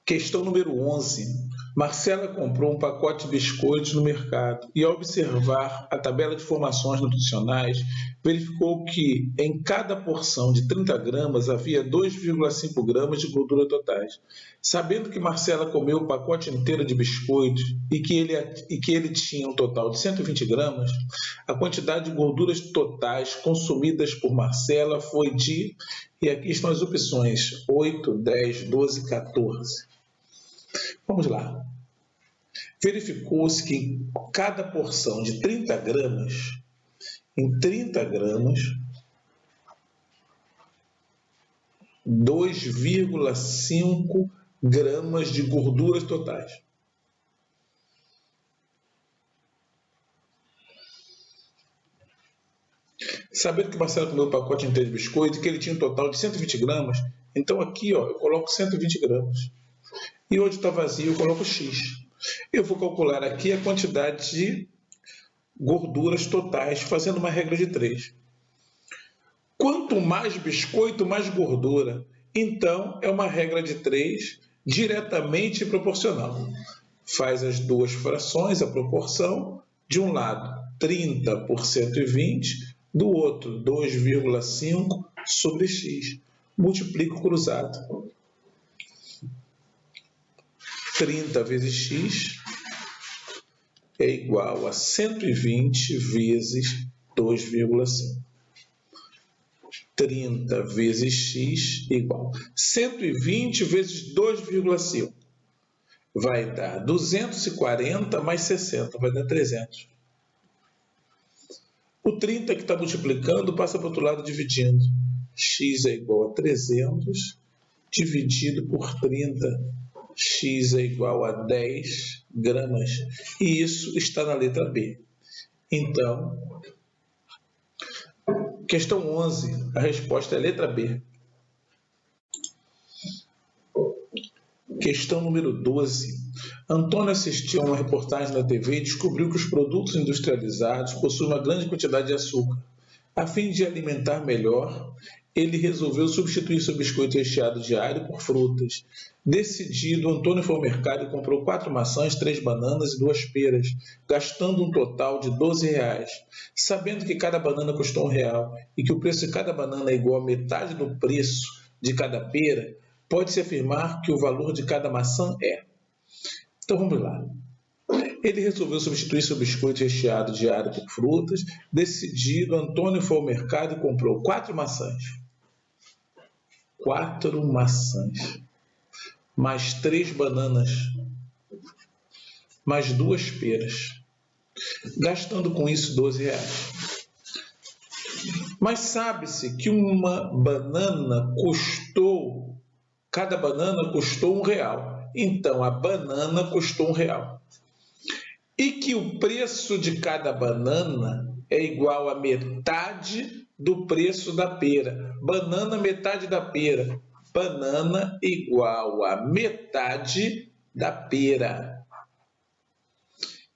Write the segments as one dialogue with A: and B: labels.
A: Questão número 11. Marcela comprou um pacote de biscoitos no mercado e, ao observar a tabela de informações nutricionais, verificou que em cada porção de 30 gramas havia 2,5 gramas de gordura totais. Sabendo que Marcela comeu o pacote inteiro de biscoitos e que ele tinha um total de 120 gramas, a quantidade de gorduras totais consumidas por Marcela foi de... E aqui estão as opções: 8, 10, 12, 14. Vamos lá. Verificou-se que em cada porção de 30 gramas, em 30 gramas, 2,5 gramas de gorduras totais. Sabendo que Marcelo comeu o pacote inteiro de biscoito e que ele tinha um total de 120 gramas, então aqui eu coloco 120 gramas. E onde está vazio eu coloco X. Eu vou calcular aqui a quantidade de gorduras totais, fazendo uma regra de 3. Quanto mais biscoito, mais gordura. Então, é uma regra de 3 diretamente proporcional. Faz as duas frações, a proporção, de um lado 30 por 120, do outro 2,5 sobre X. Multiplico cruzado. 30 vezes X é igual a 120 vezes 2,5. 30 vezes X igual a 120 vezes 2,5. Vai dar 240 mais 60, vai dar 300. O 30 que está multiplicando passa para o outro lado dividindo. X é igual a 300 dividido por 30. X é igual a 10 gramas. E isso está na letra B. Então, questão 11, a resposta é letra B. Questão número 12. Antônio assistiu a uma reportagem na TV e descobriu que os produtos industrializados possuem uma grande quantidade de açúcar. A fim de alimentar melhor, ele resolveu substituir seu biscoito recheado diário por frutas. Decidido, Antônio foi ao mercado e comprou 4 maçãs, 3 bananas e 2 peras, gastando um total de R$12. Sabendo que cada banana custou R$1 e que o preço de cada banana é igual a metade do preço de cada pera, pode-se afirmar que o valor de cada maçã é... Então vamos lá. Ele resolveu substituir seu biscoito recheado diário por frutas. Decidido, Antônio foi ao mercado e comprou 4 maçãs. 4 maçãs. Mais 3 bananas. Mais 2 peras. Gastando com isso R$12. Mas sabe-se que cada banana custou R$1. Então, a banana custou R$1. E que o preço de cada banana é igual a metade do preço da pera. Banana, metade da pera. Banana igual a metade da pera.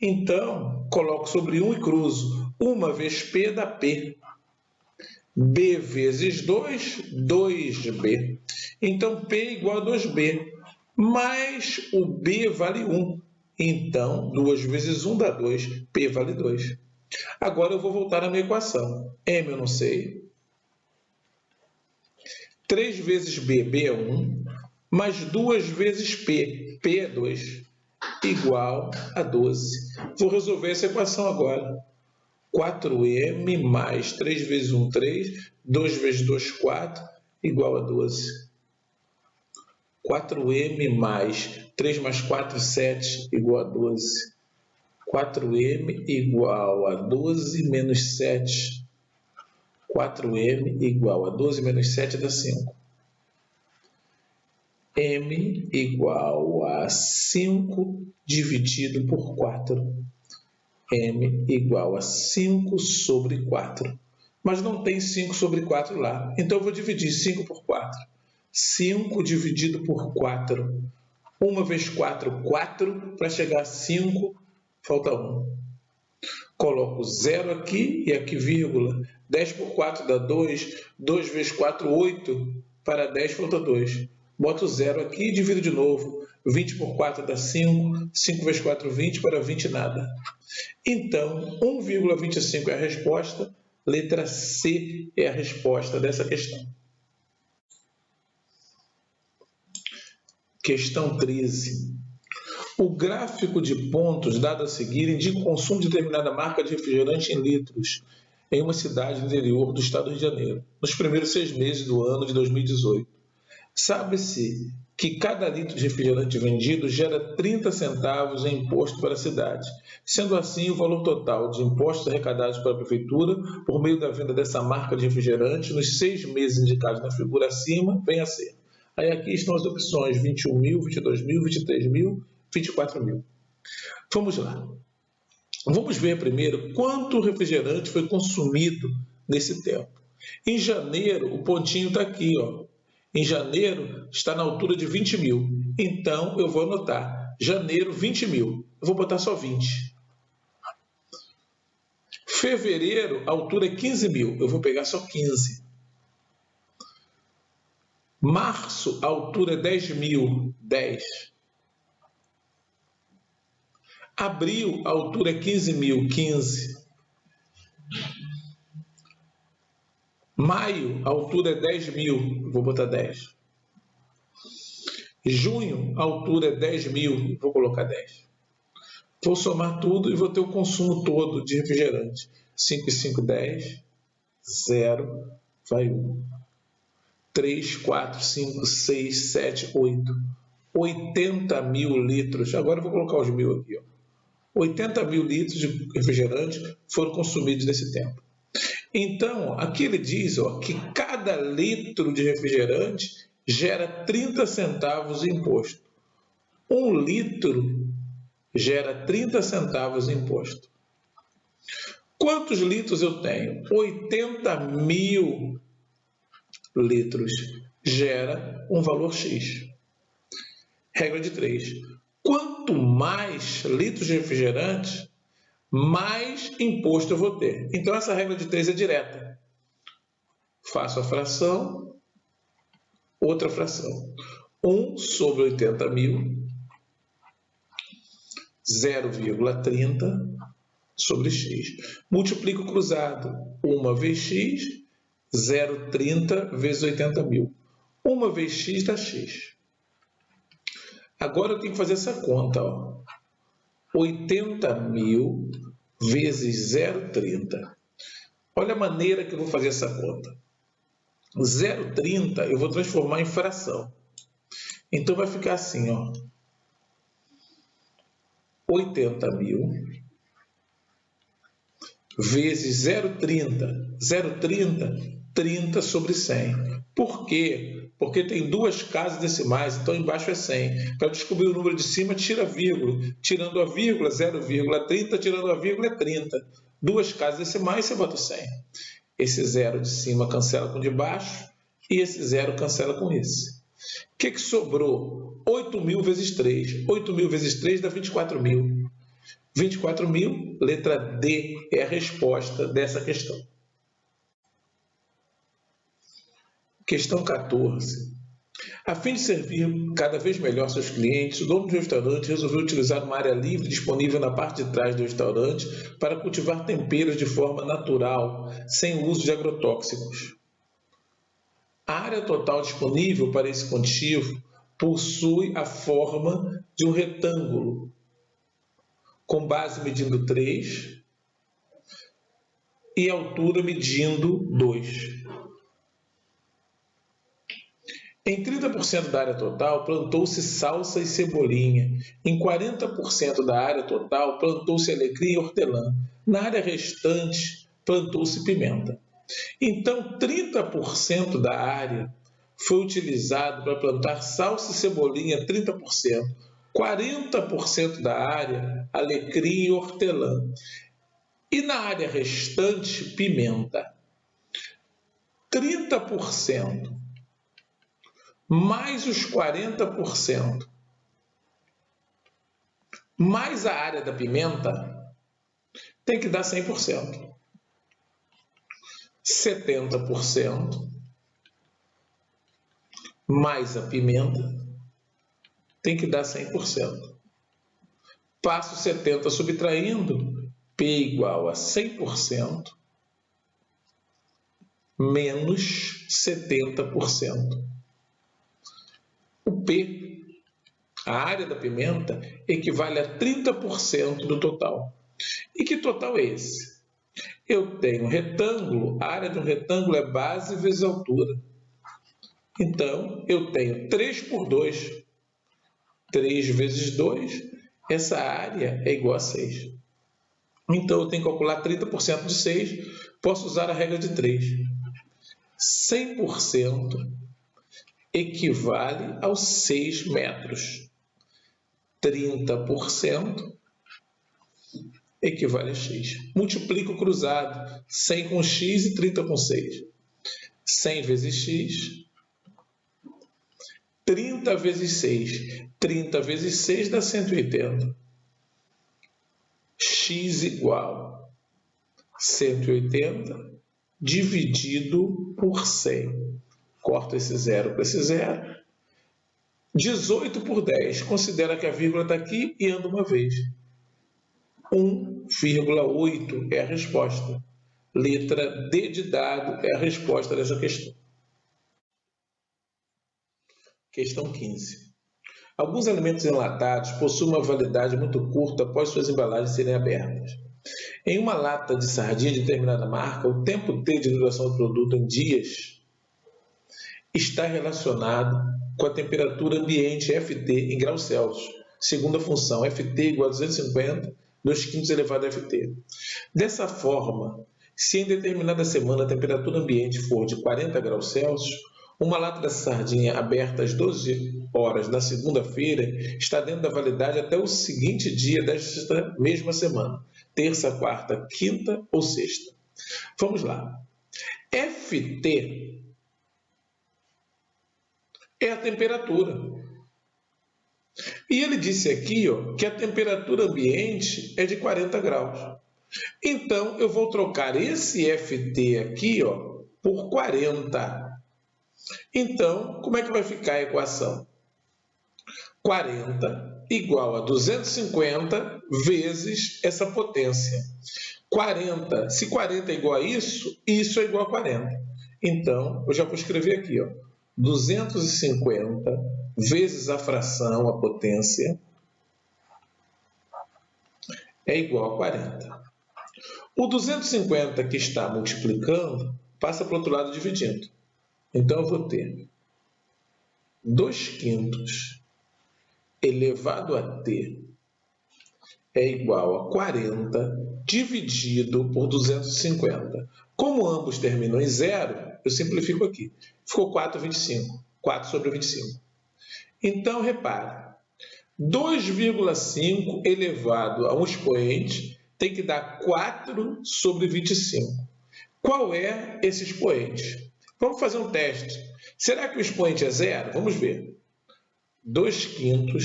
A: Então, coloco sobre 1 e cruzo. 1 vezes P dá P. B vezes 2, 2B. Então, P é igual a 2B. Mas o B vale 1. Então, 2 vezes 1 dá 2. P vale 2. Agora eu vou voltar à minha equação. M eu não sei. 3 vezes B, B é 1. Mais 2 vezes P, P é 2. Igual a 12. Vou resolver essa equação agora. 4M mais 3 vezes 1, 3. 2 vezes 2, 4. Igual a 12. 4M mais 3 mais 4, 7, igual a 12. 4M igual a 12 menos 7. 4M igual a 12 menos 7 dá 5. M igual a 5 dividido por 4. M igual a 5 sobre 4. Mas não tem 5 sobre 4 lá. Então eu vou dividir 5 por 4. 5 dividido por 4. 1 vezes 4, 4. Para chegar a 5, falta 1. Coloco 0 aqui e aqui vírgula. 10 por 4 dá 2. 2 vezes 4, 8. Para 10 falta 2. Boto o zero aqui e divido de novo. 20 por 4 dá 5, 5 vezes 4, 20, para 20 nada. Então, 1,25 é a resposta, letra C é a resposta dessa questão. Questão 13. O gráfico de pontos dado a seguir indica o consumo de determinada marca de refrigerante em litros em uma cidade do interior do estado do Rio de Janeiro, nos primeiros 6 meses do ano de 2018. Sabe-se que cada litro de refrigerante vendido gera 30 centavos em imposto para a cidade. Sendo assim, o valor total de impostos arrecadados pela Prefeitura por meio da venda dessa marca de refrigerante nos 6 meses indicados na figura acima vem a ser. Aí aqui estão as opções 21 mil, 22 mil, 23 mil, 24 mil. Vamos lá. Vamos ver primeiro quanto refrigerante foi consumido nesse tempo. Em janeiro, o pontinho está aqui, ó. Em janeiro, está na altura de 20 mil. Então, eu vou anotar. Janeiro, 20 mil. Eu vou botar só 20. Fevereiro, a altura é 15 mil. Eu vou pegar só 15. Março, a altura é 10 mil. 10. Abril, a altura é 15 mil. 15. Maio, a altura é 10 mil, vou botar 10. Junho, a altura é 10 mil, vou colocar 10. Vou somar tudo e vou ter o consumo todo de refrigerante. 5 e 5, 10. 0, vai 1. 3, 4, 5, 6, 7, 8. 80 mil litros. Agora eu vou colocar os mil aqui. Ó. 80 mil litros de refrigerante foram consumidos nesse tempo. Então, aqui ele diz que cada litro de refrigerante gera 30 centavos em imposto. 1 litro gera 30 centavos em imposto. Quantos litros eu tenho? 80 mil litros gera um valor X. Regra de 3. Quanto mais litros de refrigerante, mais imposto eu vou ter. Então, essa regra de 3 é direta. Faço a fração, outra fração. 1 sobre 80 mil, 0,30 sobre x. Multiplico cruzado. 1 vezes x, 0,30 vezes 80 mil. 1 vezes x dá x. Agora eu tenho que fazer essa conta. 80 mil vezes 0,30. Olha a maneira que eu vou fazer essa conta. 0,30 eu vou transformar em fração. Então vai ficar assim, 80 mil vezes 0,30. 0,30, 30 sobre 100. Por quê? Porque tem duas casas decimais, então embaixo é 100. Para descobrir o número de cima, tira a vírgula. Tirando a vírgula, 0,30, tirando a vírgula é 30. Duas casas decimais, você bota 100. Esse zero de cima cancela com o de baixo e esse zero cancela com esse. O que sobrou? 8 mil vezes 3. 8 mil vezes 3 dá 24 mil. 24 mil, letra D é a resposta dessa questão. Questão 14. A fim de servir cada vez melhor seus clientes, o dono do restaurante resolveu utilizar uma área livre disponível na parte de trás do restaurante para cultivar temperos de forma natural, sem o uso de agrotóxicos. A área total disponível para esse cultivo possui a forma de um retângulo, com base medindo 3 e altura medindo 2. Em 30% da área total, plantou-se salsa e cebolinha. Em 40% da área total, plantou-se alecrim e hortelã. Na área restante, plantou-se pimenta. Então, 30% da área foi utilizado para plantar salsa e cebolinha, 30%. 40% da área, alecrim e hortelã. E na área restante, pimenta. 30% mais os 40%, mais a área da pimenta, tem que dar 100%. 70% mais a pimenta tem que dar 100%. Passo 70 subtraindo, P igual a 100% menos 70%. O P, a área da pimenta, equivale a 30% do total. E que total é esse? Eu tenho um retângulo, a área de um retângulo é base vezes altura. Então, eu tenho 3 por 2. 3 vezes 2, essa área é igual a 6. Então, eu tenho que calcular 30% de 6, posso usar a regra de 3. 100% equivale aos 6 metros. 30% equivale a x. Multiplico o cruzado, 100 com x e 30 com 6. 100 vezes x, 30 vezes 6. 30 vezes 6 dá 180. X igual 180 dividido por 100. Corto esse zero com esse zero. 18 por 10. Considera que a vírgula está aqui e anda uma vez. 1,8 é a resposta. Letra D de dado é a resposta dessa questão. Questão 15. Alguns alimentos enlatados possuem uma validade muito curta após suas embalagens serem abertas. Em uma lata de sardinha de determinada marca, o tempo T de duração do produto em dias está relacionado com a temperatura ambiente FT em graus Celsius, segundo a função FT igual a 250, 2/5 elevado a FT. Dessa forma, se em determinada semana a temperatura ambiente for de 40 graus Celsius, uma lata dessa sardinha aberta às 12 horas na segunda-feira está dentro da validade até o seguinte dia desta mesma semana, terça, quarta, quinta ou sexta. Vamos lá. FT é a temperatura. E ele disse aqui que a temperatura ambiente é de 40 graus. Então, eu vou trocar esse FT aqui por 40. Então, como é que vai ficar a equação? 40 igual a 250 vezes essa potência. 40, se 40 é igual a isso, isso é igual a 40. Então, eu já vou escrever aqui, 250 vezes a fração, a potência, é igual a 40. O 250 que está multiplicando, passa para o outro lado dividindo. Então, eu vou ter 2/5 elevado a t é igual a 40 dividido por 250. Como ambos terminam em zero, eu simplifico aqui. Ficou 4/25. 4 sobre 25. Então, repare. 2,5 elevado a um expoente tem que dar 4 sobre 25. Qual é esse expoente? Vamos fazer um teste. Será que o expoente é zero? Vamos ver. 2/5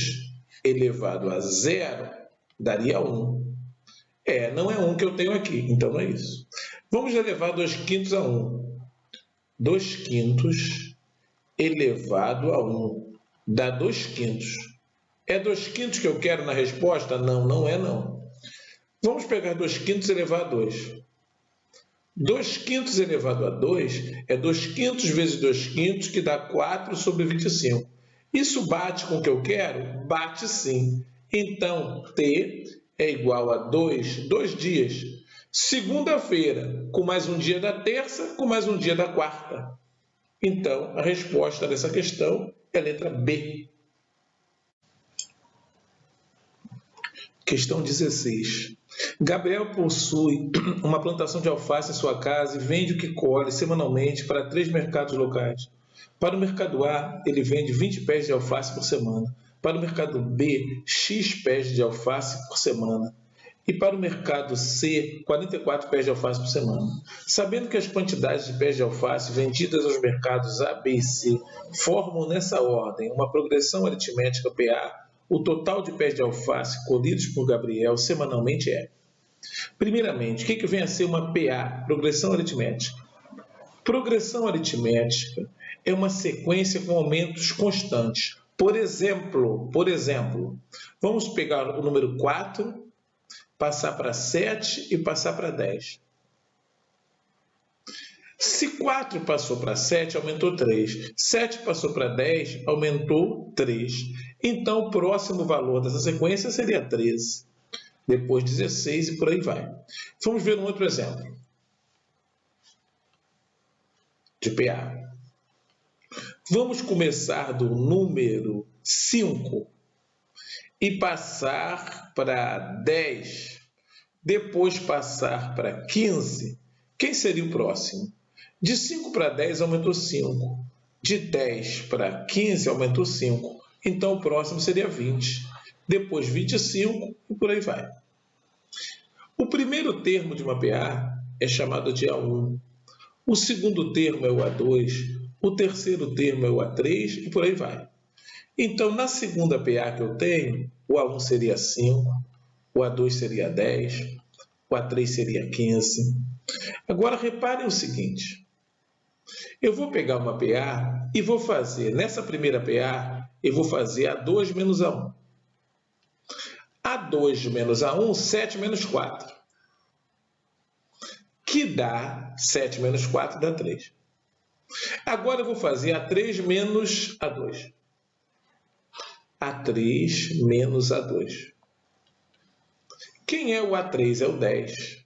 A: elevado a zero daria 1. Não é 1 que eu tenho aqui, então não é isso. Vamos elevar 2/5 a 1. 2/5 elevado a 1 dá 2/5. É 2/5 que eu quero na resposta? Não, não é não. Vamos pegar 2/5 elevado a 2. 2/5 elevado a 2 é 2/5 vezes 2/5 que dá 4 sobre 25. Isso bate com o que eu quero? Bate sim. Então, T é igual a 2 dias. Segunda-feira, com mais um dia da terça, com mais um dia da quarta. Então, a resposta dessa questão é a letra B. Questão 16. Gabriel possui uma plantação de alface em sua casa e vende o que colhe semanalmente para 3 mercados locais. Para o mercado A, ele vende 20 pés de alface por semana. Para o mercado B, X pés de alface por semana. E para o mercado C, 44 pés de alface por semana. Sabendo que as quantidades de pés de alface vendidas aos mercados A, B e C formam nessa ordem uma progressão aritmética PA, o total de pés de alface colhidos por Gabriel semanalmente é. Primeiramente, o que vem a ser uma PA, progressão aritmética? Progressão aritmética é uma sequência com aumentos constantes. Por exemplo, vamos pegar o número 4, passar para 7 e passar para 10. Se 4 passou para 7, aumentou 3. 7 passou para 10, aumentou 3. Então, o próximo valor dessa sequência seria 13. Depois 16 e por aí vai. Vamos ver um outro exemplo de PA. Vamos começar do número 5 e passar para 10. Depois passar para 15. Quem seria o próximo? De 5 para 10 aumentou 5. De 10 para 15 aumentou 5. Então, o próximo seria 20. Depois 25 e por aí vai. O primeiro termo de uma PA é chamado de A1. O segundo termo é o A2. O terceiro termo é o A3 e por aí vai. Então, na segunda PA que eu tenho, o A1 seria 5, o A2 seria 10, o A3 seria 15. Agora, reparem o seguinte. Eu vou pegar uma PA e vou fazer, nessa primeira PA, eu vou fazer A2 menos A1. A2 menos A1, 7 menos 4. Que dá 7 menos 4 dá 3. Agora eu vou fazer A3 menos A2. A3 menos A2. Quem é o A3? É o 10.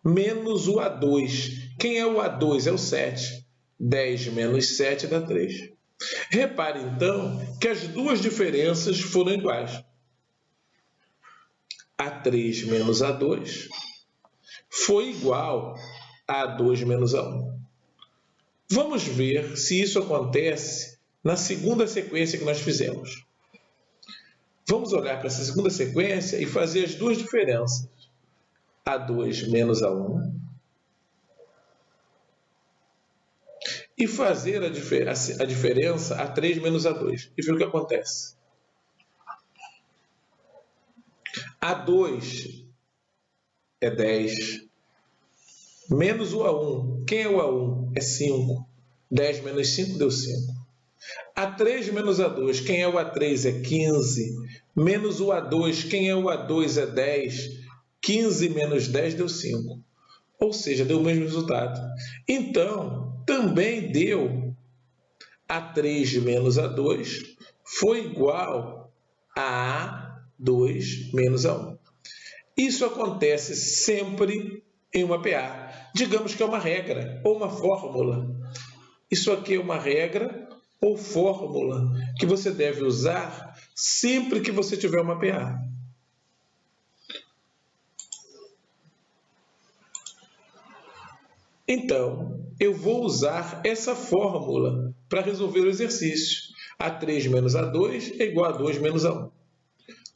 A: Menos o A2. Quem é o A2? É o 7. 10 menos 7 dá 3. Repare, então, que as duas diferenças foram iguais. A3 menos A2 foi igual a A2 menos A1. Vamos ver se isso acontece na segunda sequência que nós fizemos. Vamos olhar para essa segunda sequência e fazer as duas diferenças. A2 menos A1. E fazer a diferença A3 menos A2. E ver o que acontece. A2 é 10. Menos o A1. Quem é o A1? É 5. 10 menos 5 deu 5. A3 menos A2. Quem é o A3? É 15. Menos o A2. Quem é o A2? É 10. 15 menos 10 deu 5. Ou seja, deu o mesmo resultado. Então, também deu A3 menos A2 foi igual a A2 menos A1. Isso acontece sempre em uma PA. Digamos que é uma regra ou uma fórmula. Isso aqui é uma regra ou fórmula que você deve usar sempre que você tiver uma PA. Então, eu vou usar essa fórmula para resolver o exercício. A3 menos A2 é igual a 2 menos A1.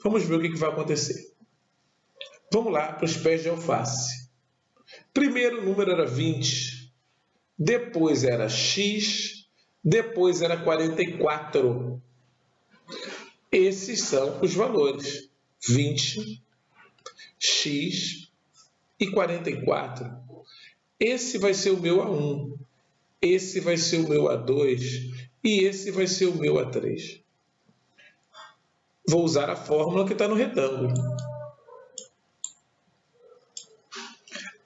A: Vamos ver o que vai acontecer. Vamos lá para os pés de alface. Primeiro o número era 20, depois era x, depois era 44. Esses são os valores, 20, x e 44. Esse vai ser o meu A1, esse vai ser o meu A2 e esse vai ser o meu A3. Vou usar a fórmula que está no retângulo.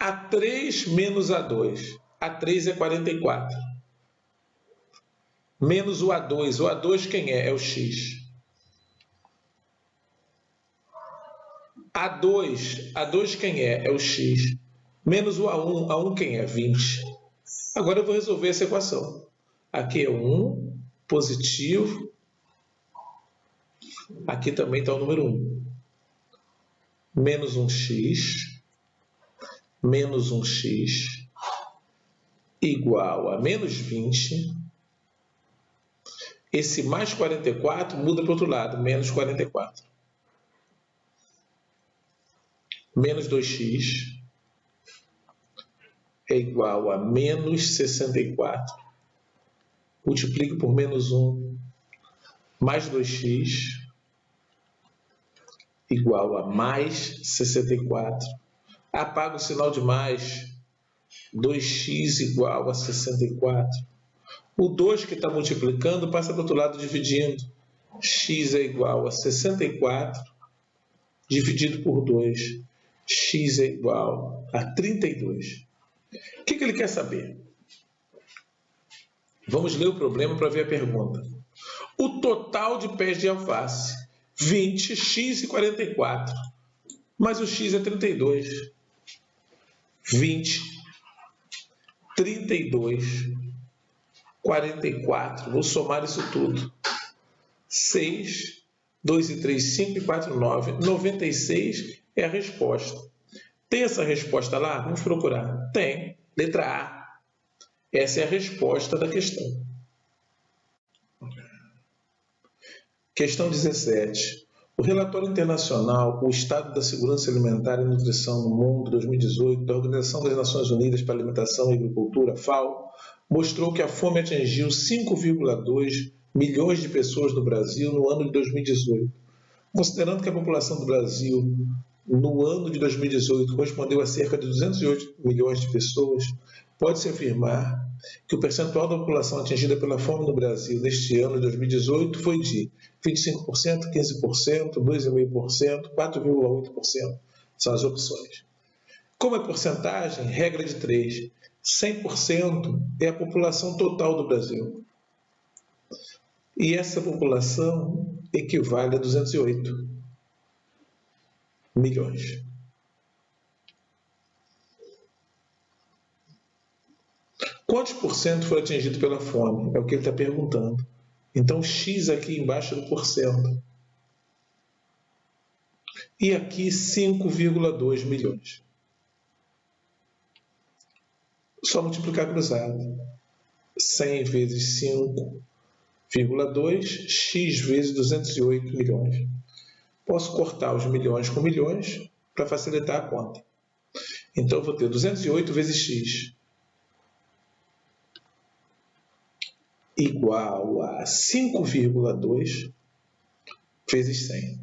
A: A3 menos A2. A3 é 44. Menos o A2. O A2 quem é? É o x. A2 quem é? É o x. Menos o A1. A1 quem é? 20. Agora eu vou resolver essa equação. Aqui é 1, positivo. Aqui também está o número 1. Menos 1x. Menos 1x igual a menos 20. Esse mais 44 muda para o outro lado, menos 44. Menos 2x é igual a menos 64. Multiplico por menos 1, mais 2x igual a mais 64. Apago o sinal de mais, 2x igual a 64. O 2 que está multiplicando passa para o outro lado dividindo. X é igual a 64 dividido por 2. X é igual a 32. O que ele quer saber? Vamos ler o problema para ver a pergunta. O total de pés de alface, 20, x e 44. Mas o x é 32. 20, 32, 44. Vou somar isso tudo. 6, 2 e 3, 5 e 4, 9. 96 é a resposta. Tem essa resposta lá? Vamos procurar. Tem. Letra A. Essa é a resposta da questão. Questão 17. O relatório internacional O Estado da Segurança Alimentar e Nutrição no Mundo 2018 da Organização das Nações Unidas para a Alimentação e Agricultura, FAO, mostrou que a fome atingiu 5,2 milhões de pessoas no Brasil no ano de 2018. Considerando que a população do Brasil no ano de 2018 correspondeu a cerca de 208 milhões de pessoas, pode-se afirmar que o percentual da população atingida pela fome no Brasil neste ano de 2018 foi de 25%, 15%, 2,5%, 4,8%. São as opções. Como é porcentagem, regra de 3, 100% é a população total do Brasil. E essa população equivale a 208 milhões. Quantos por cento foi atingido pela fome? É o que ele está perguntando. Então, X aqui embaixo do porcento. E aqui 5,2 milhões. Só multiplicar cruzado. 100 vezes 5,2, X vezes 208 milhões. Posso cortar os milhões com milhões para facilitar a conta. Então, eu vou ter 208 vezes X igual a 5,2 vezes 100.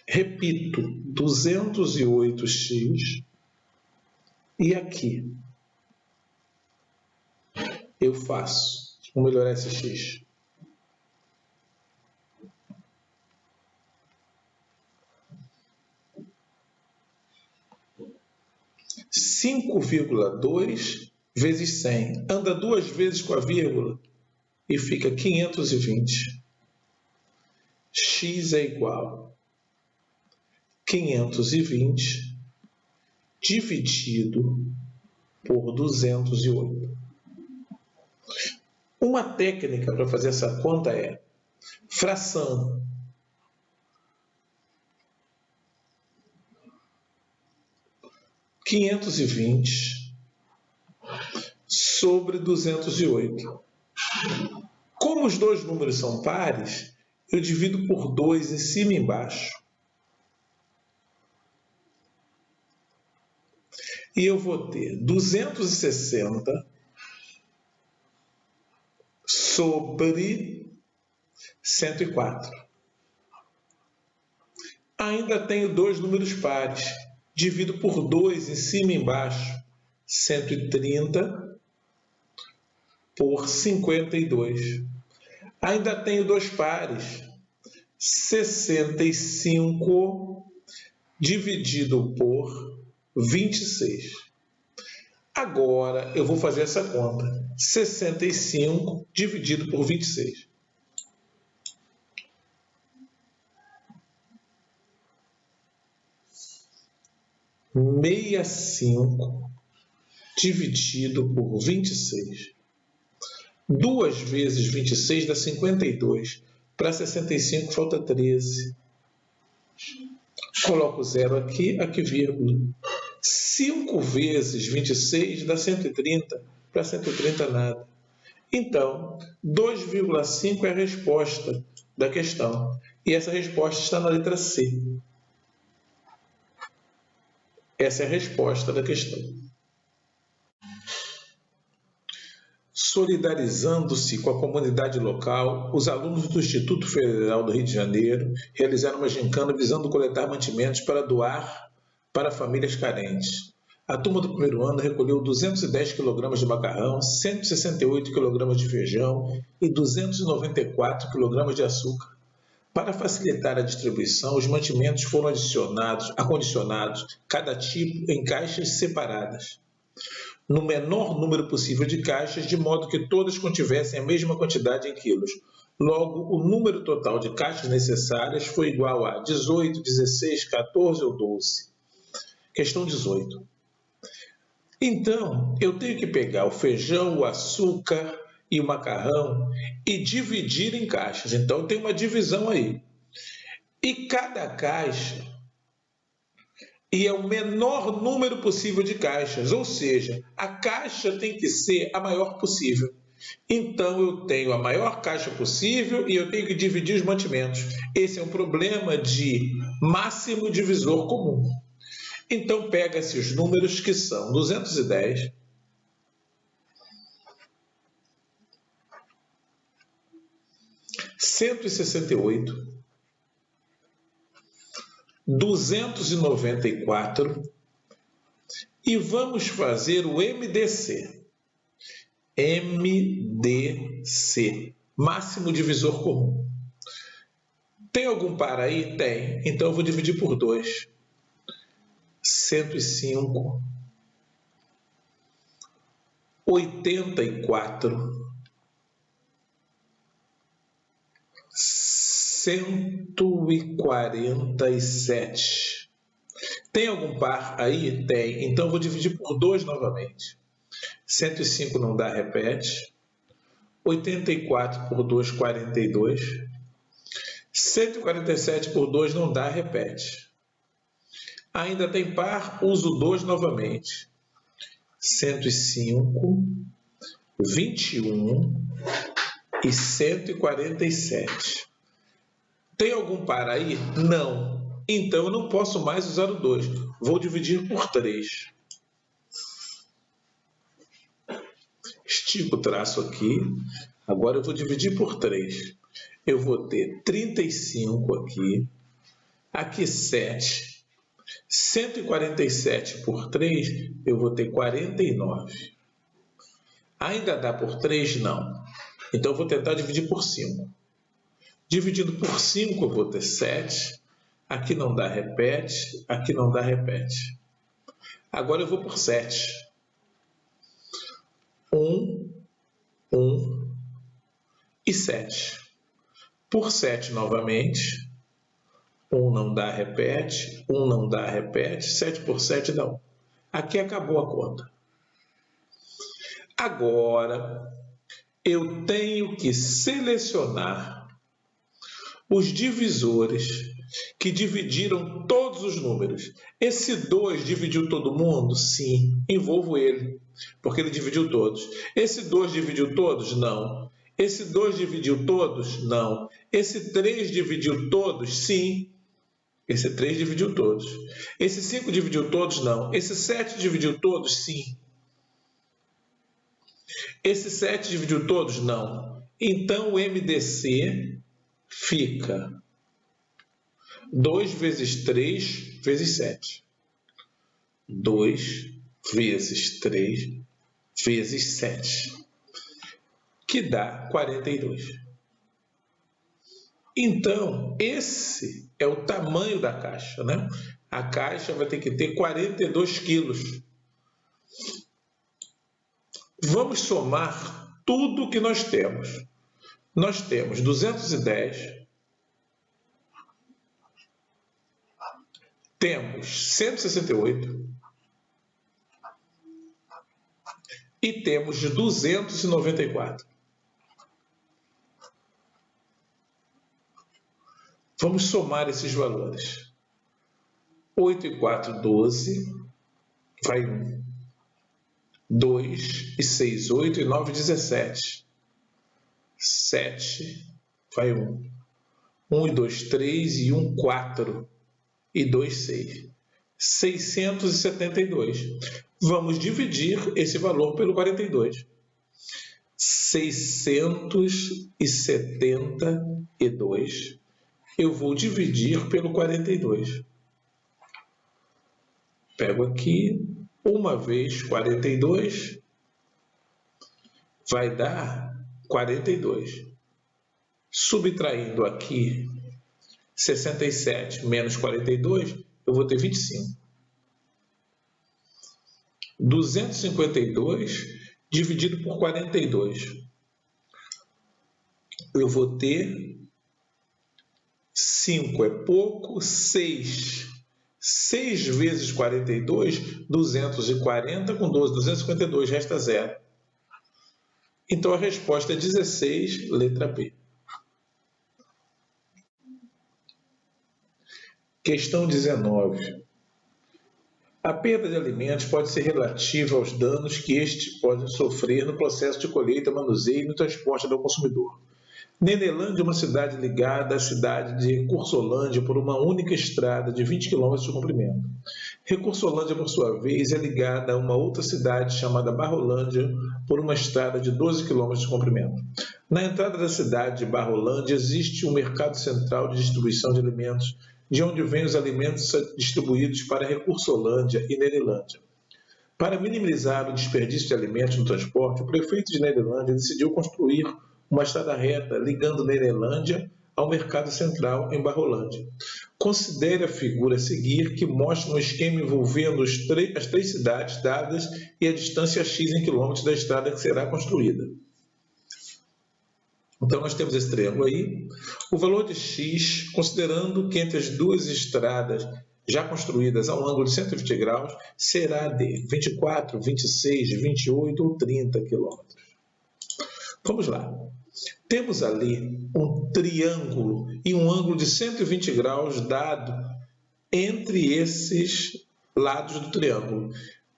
A: Repito, 208x e aqui eu faço, vou melhorar esse x. Cinco vírgula dois vezes 100. Anda duas vezes com a vírgula e fica 520. X é igual a 520 dividido por 208. Uma técnica para fazer essa conta é fração. (520) sobre 208. Como os dois números são pares, eu divido por 2 em cima e embaixo. E eu vou ter 260 sobre 104. Ainda tenho dois números pares. Divido por 2 em cima e embaixo. 130 por 52. Ainda tenho dois pares. 65 dividido por 26. Agora eu vou fazer essa conta. 65 dividido por 26. Meia 5 dividido por 26. 2 vezes 26 dá 52. Para 65 falta 13. Coloco zero aqui, aqui vírgula. 5 vezes 26 dá 130. Para 130 nada. Então, 2,5 é a resposta da questão. E essa resposta está na letra C. Essa é a resposta da questão. Solidarizando-se com a comunidade local, os alunos do Instituto Federal do Rio de Janeiro realizaram uma gincana visando coletar mantimentos para doar para famílias carentes. A turma do primeiro ano recolheu 210 kg de macarrão, 168 kg de feijão e 294 kg de açúcar. Para facilitar a distribuição, os mantimentos foram acondicionados, cada tipo em caixas separadas, no menor número possível de caixas, de modo que todas contivessem a mesma quantidade em quilos. Logo, o número total de caixas necessárias foi igual a 18, 16, 14 ou 12. Questão 18. Então, eu tenho que pegar o feijão, o açúcar e o macarrão e dividir em caixas. Então, tem uma divisão aí. E cada caixa é o menor número possível de caixas, ou seja, a caixa tem que ser a maior possível. Então, eu tenho a maior caixa possível e eu tenho que dividir os mantimentos. Esse é um problema de máximo divisor comum. Então, pega-se os números que são 210, 168, 294 e vamos fazer o MDC. MDC, máximo divisor comum. Tem algum par aí? Tem. Então eu vou dividir por 2. 105, 84, 147. Tem algum par aí? Tem. Então eu vou dividir por 2 novamente. 105 não dá, repete. 84 por 2, 42. 147 por 2 não dá, repete. Ainda tem par, uso 2 novamente. 105, 21 e 147. Tem algum par aí? Não. Então eu não posso mais usar o 2. Vou dividir por 3. Estico o traço aqui. Agora eu vou dividir por 3. Eu vou ter 35 aqui. Aqui 7. 147 por 3, eu vou ter 49. Ainda dá por 3? Não. Então eu vou tentar dividir por 5. Dividindo por 5, eu vou ter 7. Aqui não dá, repete. Aqui não dá, repete. Agora eu vou por 7. 1, 1 e 7. Por 7 novamente. 1 não dá, repete. 1 não dá, repete. 7 por 7 dá 1. Aqui acabou a conta. Agora, eu tenho que selecionar os divisores que dividiram todos os números. Esse 2 dividiu todo mundo? Sim, envolvo ele, porque ele dividiu todos. Esse 2 dividiu todos? Não. Esse 2 dividiu todos? Não. Esse 3 dividiu todos? Sim. Esse 3 dividiu todos. Esse 5 dividiu todos? Não. Esse 7 dividiu todos? Sim. Esse 7 dividiu todos? Não. Então, o MDC fica 2 vezes 3 vezes 7. 2 vezes 3 vezes 7. Que dá 42. Então, esse é o tamanho da caixa, né? A caixa vai ter que ter 42 quilos. Vamos somar tudo que nós temos. Nós temos 210, temos 168 e temos 294. Vamos somar esses valores. 8 e 4, 12, vai 1. 2 e 6, 8 e 9, 17. 7, vai 1. 1 e 2, 3 e 1, 4. E 2, 6. 672. Vamos dividir esse valor pelo 42. 672. Eu vou dividir pelo 42. Pego aqui 1 vezes 42 vai dar 42. Subtraindo aqui 67 menos 42, eu vou ter 25. 252 dividido por 42. Eu vou ter 5 é pouco, 6. 6 vezes 42, 240 com 12, 252, resta 0. Então a resposta é 16, letra B. Questão 19. A perda de alimentos pode ser relativa aos danos que estes podem sofrer no processo de colheita, manuseio e no transporte do consumidor. Nenelândia é uma cidade ligada à cidade de Recursolândia por uma única estrada de 20 km de comprimento. Recursolândia, por sua vez, é ligada a uma outra cidade chamada Barrolândia por uma estrada de 12 km de comprimento. Na entrada da cidade de Barrolândia existe um mercado central de distribuição de alimentos, de onde vêm os alimentos distribuídos para Recursolândia e Nenelândia. Para minimizar o desperdício de alimentos no transporte, o prefeito de Nenelândia decidiu construir uma estrada reta ligando Nenelândia ao mercado central em Barrolândia. Considere a figura a seguir, que mostra um esquema envolvendo as 3 cidades dadas e a distância x em quilômetros da estrada que será construída. Então, nós temos esse triângulo aí. O valor de x, considerando que entre as 2 estradas já construídas a um ângulo de 120 graus, será de 24, 26, 28 ou 30 quilômetros. Vamos lá. Temos ali um triângulo e um ângulo de 120 graus dado entre esses lados do triângulo.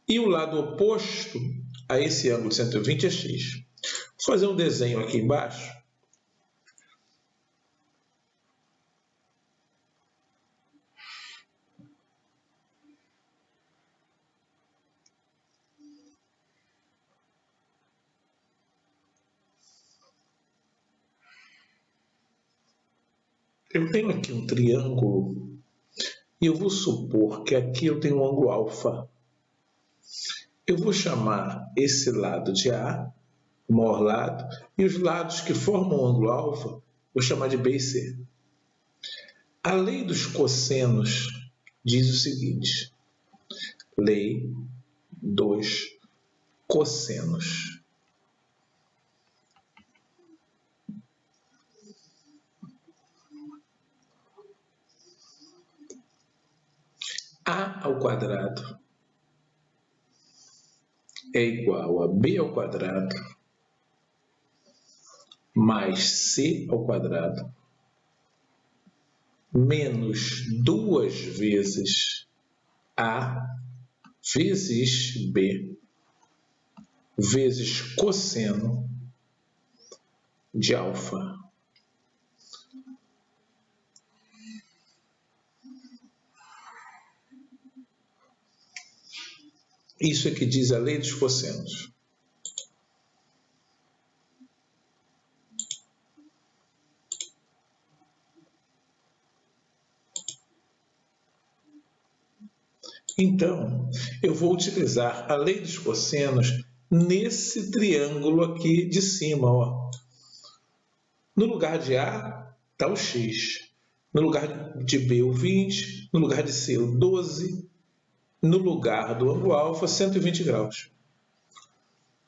A: E o lado oposto a esse ângulo de 120 é x. Vou fazer um desenho aqui embaixo. Eu tenho aqui um triângulo e eu vou supor que aqui eu tenho um ângulo alfa. Eu vou chamar esse lado de A, o maior lado, e os lados que formam o ângulo alfa, vou chamar de B e C. A lei dos cossenos diz o seguinte: lei dos cossenos. A ao quadrado é igual a B ao quadrado mais C ao quadrado menos 2 vezes A vezes B vezes cosseno de alfa. Isso é que diz a lei dos cossenos. Então, eu vou utilizar a lei dos cossenos nesse triângulo aqui de cima. Ó. No lugar de A está o x, no lugar de B o 20, no lugar de C o 12, no lugar do ângulo alfa 120 graus.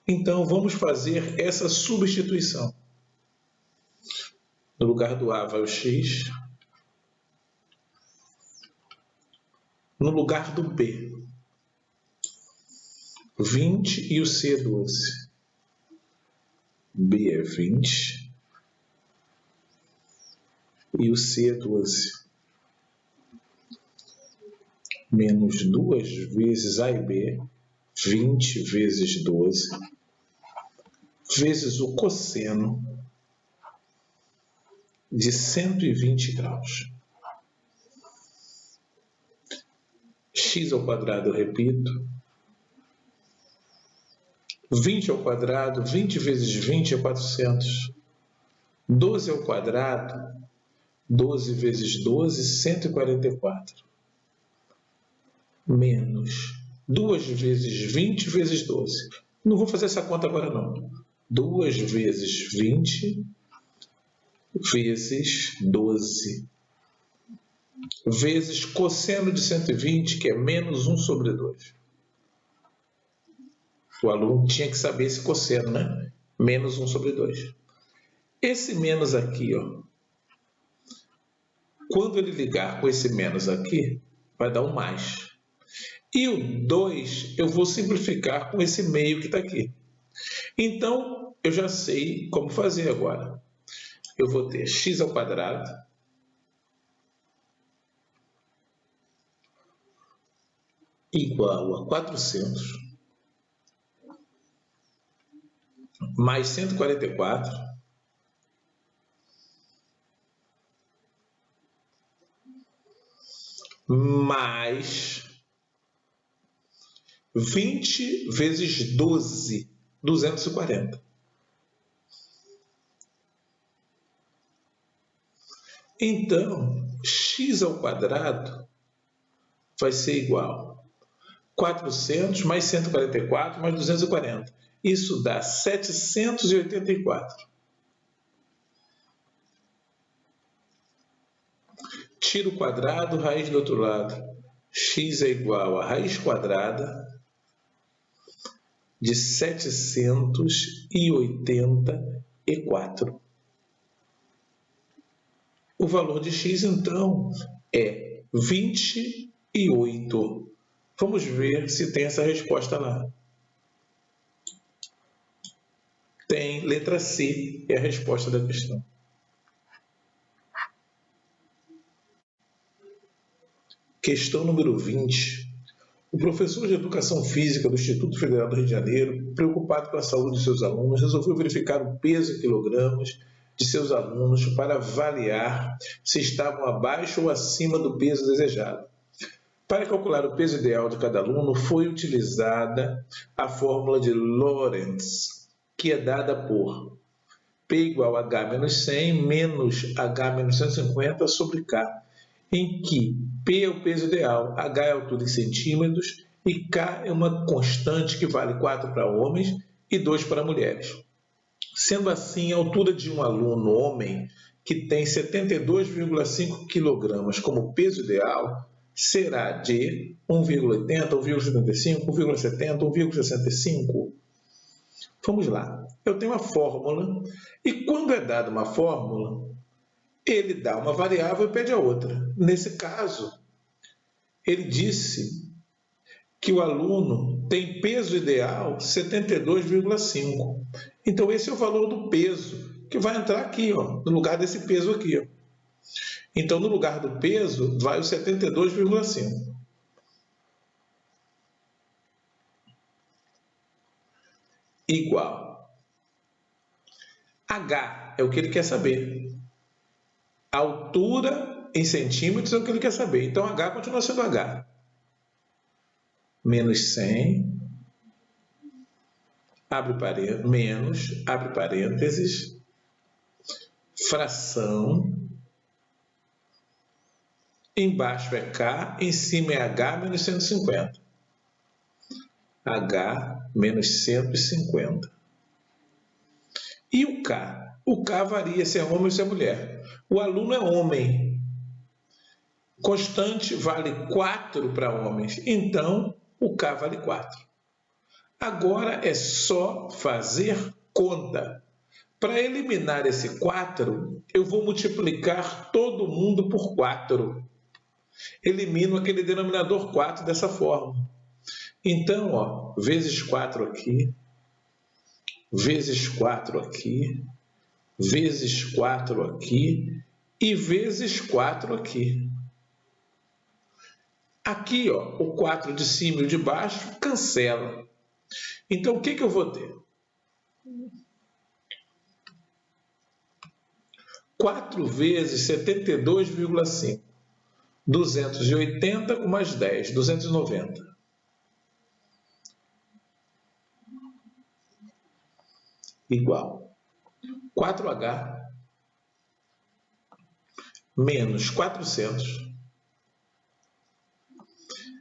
A: Então, vamos fazer essa substituição. No lugar do A vai o x. No lugar do B, 20 e o C 12. B é 20 e o C é 12. Menos 2 vezes A e B, 20 vezes 12, vezes o cosseno de 120 graus. X ao quadrado, eu repito. 20 ao quadrado, 20 vezes 20 é 400. 12 ao quadrado, 12 vezes 12, 144. Menos 2 vezes 20 vezes 12. Não vou fazer essa conta agora, não. 2 vezes 20 vezes 12. Vezes cosseno de 120, que é menos 1 sobre 2. O aluno tinha que saber esse cosseno, né? Menos 1 sobre 2. Esse menos aqui, ó, quando ele ligar com esse menos aqui, vai dar um mais. E o 2 eu vou simplificar com esse meio que está aqui. Então, eu já sei como fazer agora. Eu vou ter x ao quadrado igual a 400 mais 144 mais 20 vezes 12, 240. Então, x ao quadrado vai ser igual a 400 mais 144 mais 240. Isso dá 784. Tira o quadrado, raiz do outro lado. X é igual a raiz quadrada de 784. O valor de x, então, é 28. Vamos ver se tem essa resposta lá. Tem, letra C é a resposta da questão. Questão número 20. O professor de Educação Física do Instituto Federal do Rio de Janeiro, preocupado com a saúde de seus alunos, resolveu verificar o peso em quilogramas de seus alunos para avaliar se estavam abaixo ou acima do peso desejado. Para calcular o peso ideal de cada aluno, foi utilizada a fórmula de Lorentz, que é dada por P igual a H menos 100 menos H menos 150 sobre K, em que P é o peso ideal, H é a altura em centímetros e K é uma constante que vale 4 para homens e 2 para mulheres. Sendo assim, a altura de um aluno homem que tem 72,5 kg como peso ideal será de 1,80, 1,75, 1,70, 1,65. Vamos lá. Eu tenho uma fórmula e quando é dada uma fórmula, ele dá uma variável e pede a outra. Nesse caso, ele disse que o aluno tem peso ideal 72,5. Então, esse é o valor do peso que vai entrar aqui, ó, no lugar desse peso aqui. Ó. Então, no lugar do peso, vai o 72,5. Igual. H é o que ele quer saber. A altura em centímetros é o que ele quer saber. Então, H continua sendo H. Menos 100, abre parênteses, menos, abre parênteses, fração, embaixo é K, em cima é H menos 150. H menos 150. E o K? O K varia se é homem ou se é mulher. O aluno é homem. Constante vale 4 para homens. Então, o K vale 4. Agora é só fazer conta. Para eliminar esse 4, eu vou multiplicar todo mundo por 4. Elimino aquele denominador 4 dessa forma. Então, ó, vezes 4 aqui, vezes 4 aqui, vezes 4 aqui e vezes 4 aqui. Aqui, ó, o 4 de cima e o de baixo cancela. Então, o que eu vou ter? 4 vezes 72,5. 280 com mais 10, 290. Igual 4H menos 400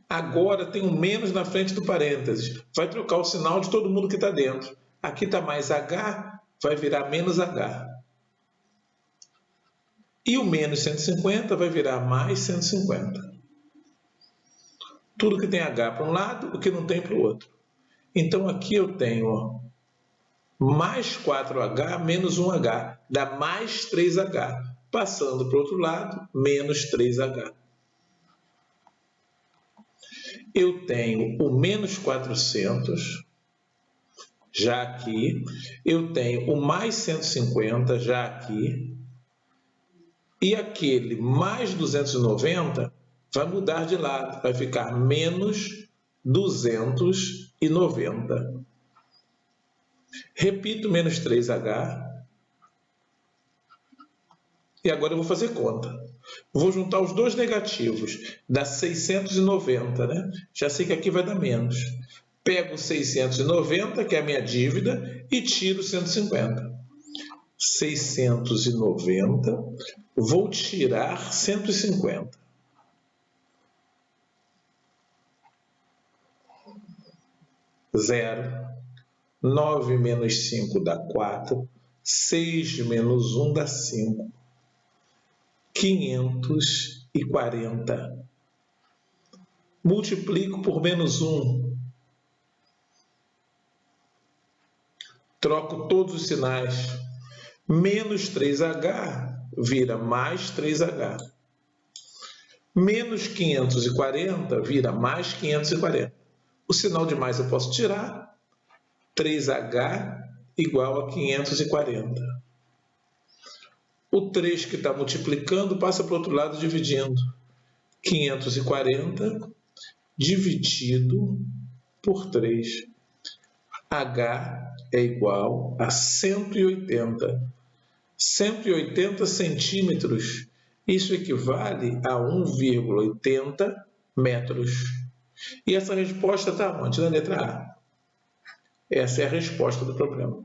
A: Agora tem um menos na frente do parênteses. Vai trocar o sinal de todo mundo que está dentro. Aqui está mais H, vai virar menos H. E o menos 150 vai virar mais 150. Tudo que tem H para um lado, o que não tem para o outro. Então aqui eu tenho mais 4H menos 1H, dá mais 3H. Passando para o outro lado, menos 3H. Eu tenho o menos 400, já aqui. Eu tenho o mais 150, já aqui. E aquele mais 290 vai mudar de lado, vai ficar menos 290. Repito menos 3H. E agora eu vou fazer conta. Vou juntar os dois negativos, dá 690, né? Já sei que aqui vai dar menos. Pego 690, que é a minha dívida, e tiro 150. 690, vou tirar 150. Zero. 9 menos 5 dá 4. 6 menos 1 dá 5. 540. Multiplico por menos 1. Troco todos os sinais. Menos 3H vira mais 3H. Menos 540 vira mais 540. O sinal de mais eu posso tirar. 3H igual a 540. O 3 que está multiplicando passa para o outro lado dividindo. 540 dividido por 3. H é igual a 180. 180 centímetros. Isso equivale a 1,80 metros. E essa resposta está onde? Na letra A. Essa é a resposta do problema.